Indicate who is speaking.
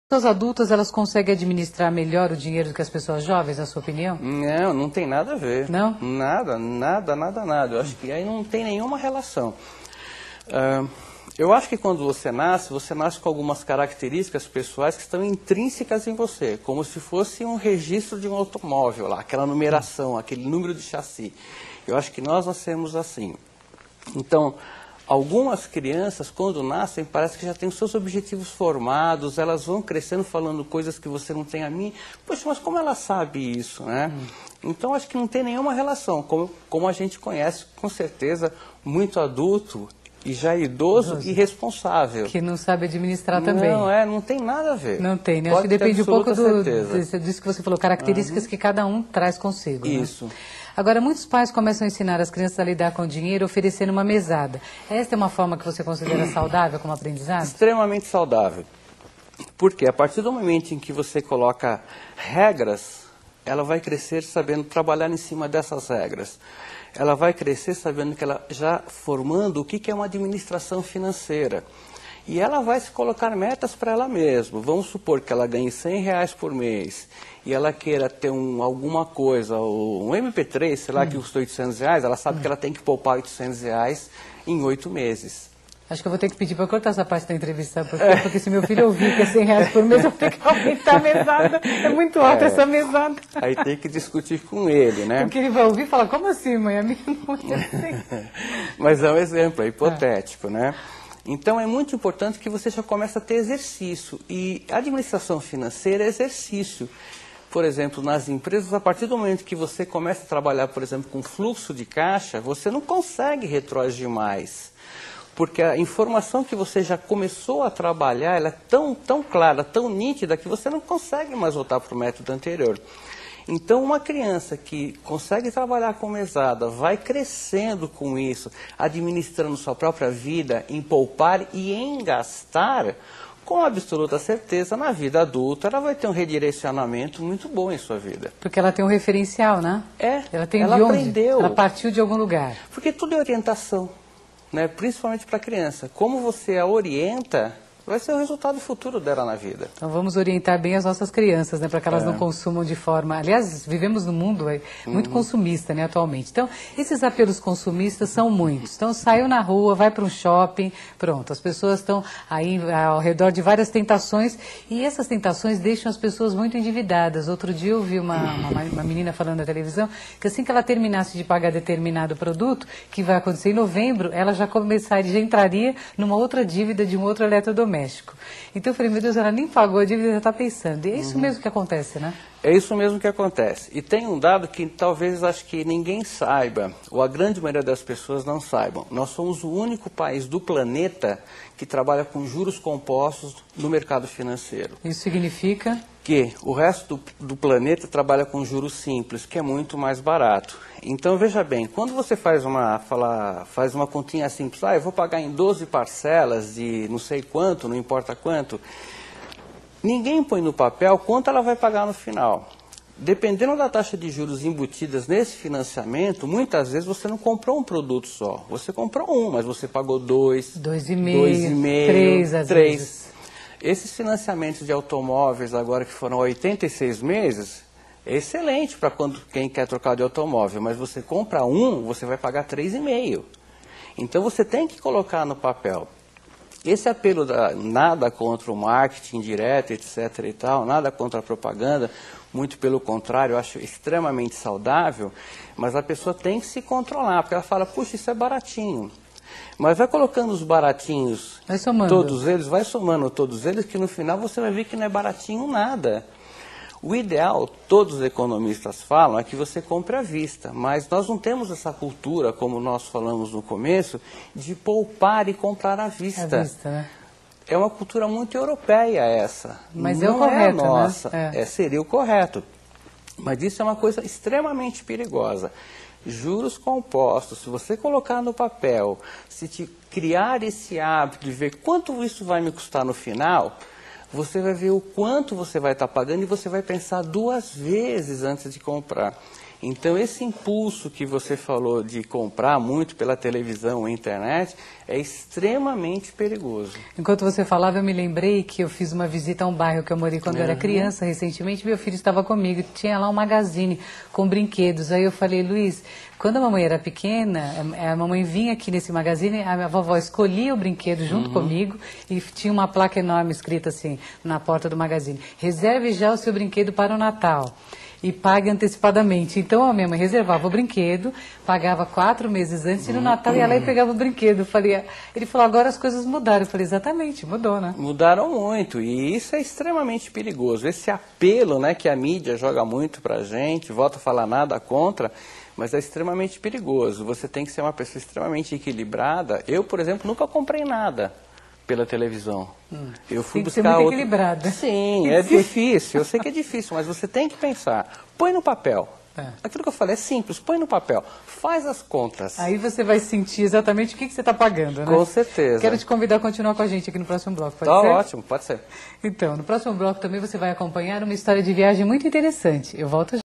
Speaker 1: As pessoas adultas, elas conseguem administrar melhor o dinheiro do que as pessoas jovens, na sua opinião?
Speaker 2: Não, não tem nada a ver.
Speaker 1: Não?
Speaker 2: Nada, nada, nada, nada. Eu acho que aí não tem nenhuma relação. Eu acho que quando você nasce com algumas características pessoais que estão intrínsecas em você, como se fosse um registro de um automóvel lá, aquela numeração, aquele número de chassi. Eu acho que nós nascemos assim. Então, algumas crianças, quando nascem, parece que já têm os seus objetivos formados, elas vão crescendo falando coisas que você não tem a mim. Poxa, mas como ela sabe isso, né? Então, acho que não tem nenhuma relação. Como a gente conhece, com certeza, muito adulto e já idoso e responsável.
Speaker 1: Que não sabe administrar também.
Speaker 2: Não tem nada a ver.
Speaker 1: Não tem, né? Acho que depende um pouco disso que você falou, características que cada um traz consigo.
Speaker 2: Isso.
Speaker 1: Né? Agora, muitos pais começam a ensinar as crianças a lidar com o dinheiro oferecendo uma mesada. Esta é uma forma que você considera saudável como aprendizado?
Speaker 2: Extremamente saudável. Porque a partir do momento em que você coloca regras, ela vai crescer sabendo trabalhar em cima dessas regras. Ela vai crescer sabendo que ela já formando o que é uma administração financeira. E ela vai se colocar metas para ela mesma. Vamos supor que ela ganhe R$100 por mês e ela queira ter alguma coisa, um MP3, sei lá, que custa R$800, ela sabe que ela tem que poupar R$800 em 8 meses.
Speaker 1: Acho que eu vou ter que pedir para cortar essa parte da entrevista, porque se meu filho ouvir que é R$100 por mês, eu vou ter que aumentar a mesada. É muito alta essa mesada.
Speaker 2: Aí tem que discutir com ele, né?
Speaker 1: Porque ele vai ouvir e falar, como assim, mãe? A minha não é assim.
Speaker 2: Mas é um exemplo, é hipotético, né? Então, é muito importante que você já comece a ter exercício. E a administração financeira é exercício. Por exemplo, nas empresas, a partir do momento que você começa a trabalhar, por exemplo, com fluxo de caixa, você não consegue retroagir mais. Porque a informação que você já começou a trabalhar, ela é tão clara, tão nítida, que você não consegue mais voltar para o método anterior. Então, uma criança que consegue trabalhar com mesada, vai crescendo com isso, administrando sua própria vida, em poupar e em gastar, com absoluta certeza, na vida adulta, ela vai ter um redirecionamento muito bom em sua vida.
Speaker 1: Porque ela tem um referencial, né?
Speaker 2: Ela aprendeu.
Speaker 1: Ela partiu de algum lugar.
Speaker 2: Porque tudo é orientação, né? Principalmente para a criança. Como você a orienta, vai ser o resultado futuro dela na vida.
Speaker 1: Então vamos orientar bem as nossas crianças, né, para que elas não consumam de forma... Aliás, vivemos num mundo muito consumista, né, atualmente. Então, esses apelos consumistas são muitos. Então, saiu na rua, vai para um shopping, pronto. As pessoas estão aí ao redor de várias tentações e essas tentações deixam as pessoas muito endividadas. Outro dia eu vi uma menina falando na televisão que assim que ela terminasse de pagar determinado produto, que vai acontecer em novembro, ela já entraria numa outra dívida de um outro eletrodoméstico. Então eu falei, meu Deus, ela nem pagou a dívida, já está pensando. E é isso mesmo que acontece, né?
Speaker 2: É isso mesmo que acontece. E tem um dado que talvez acho que ninguém saiba, ou a grande maioria das pessoas não saibam. Nós somos o único país do planeta que trabalha com juros compostos no mercado financeiro.
Speaker 1: Isso significa?
Speaker 2: Que o resto do planeta trabalha com juros simples, que é muito mais barato. Então, veja bem, quando você faz uma continha simples, eu vou pagar em 12 parcelas de não sei quanto, não importa quanto, ninguém põe no papel quanto ela vai pagar no final. Dependendo da taxa de juros embutidas nesse financiamento, muitas vezes você não comprou um produto só. Você comprou um, mas você pagou 2,
Speaker 1: 2,5,
Speaker 2: 3. Esses financiamentos de automóveis agora que foram 86 meses, é excelente para quem quer trocar de automóvel, mas você compra um, você vai pagar 3,5. Então você tem que colocar no papel. Esse apelo nada contra o marketing direto, etc. e tal, nada contra a propaganda, muito pelo contrário, eu acho extremamente saudável, mas a pessoa tem que se controlar, porque ela fala, puxa, isso é baratinho. Mas vai colocando os baratinhos, vai somando todos eles, que no final você vai ver que não é baratinho nada. O ideal, todos os economistas falam, é que você compre à vista, mas nós não temos essa cultura, como nós falamos no começo, de poupar e comprar à vista.
Speaker 1: Né?
Speaker 2: É uma cultura muito europeia essa.
Speaker 1: Mas
Speaker 2: não
Speaker 1: é o correto,
Speaker 2: é a nossa.
Speaker 1: Né?
Speaker 2: Seria o correto. Mas isso é uma coisa extremamente perigosa. Juros compostos, se você colocar no papel, se te criar esse hábito de ver quanto isso vai me custar no final, você vai ver o quanto você vai estar pagando e você vai pensar 2 vezes antes de comprar. Então, esse impulso que você falou de comprar muito pela televisão ou internet é extremamente perigoso.
Speaker 1: Enquanto você falava, eu me lembrei que eu fiz uma visita a um bairro que eu morei quando eu era criança, recentemente. Meu filho estava comigo, tinha lá um magazine com brinquedos. Aí eu falei, Luiz, quando a mamãe era pequena, a mamãe vinha aqui nesse magazine, a minha vovó escolhia o brinquedo junto comigo e tinha uma placa enorme escrita assim, na porta do magazine, reserve já o seu brinquedo para o Natal e pague antecipadamente. Então a minha mãe reservava o brinquedo, pagava 4 meses antes e no Natal ia lá e pegava o brinquedo. Ele falou, agora as coisas mudaram. Eu falei, exatamente, mudou, né?
Speaker 2: Mudaram muito e isso é extremamente perigoso. Esse apelo, né, que a mídia joga muito pra gente, volta a falar nada contra, mas é extremamente perigoso. Você tem que ser uma pessoa extremamente equilibrada. Eu, por exemplo, nunca comprei nada pela televisão. Eu fui
Speaker 1: buscar
Speaker 2: muito
Speaker 1: outra... equilibrada.
Speaker 2: Sim, é difícil. Eu sei que é difícil, mas você tem que pensar. Põe no papel. Aquilo que eu falei é simples. Põe no papel. Faz as contas.
Speaker 1: Aí você vai sentir exatamente o que você está pagando, né?
Speaker 2: Com certeza.
Speaker 1: Quero te convidar a continuar com a gente aqui no próximo bloco. Pode
Speaker 2: ser?
Speaker 1: Tá
Speaker 2: ótimo, pode ser.
Speaker 1: Então, no próximo bloco também você vai acompanhar uma história de viagem muito interessante. Eu volto já.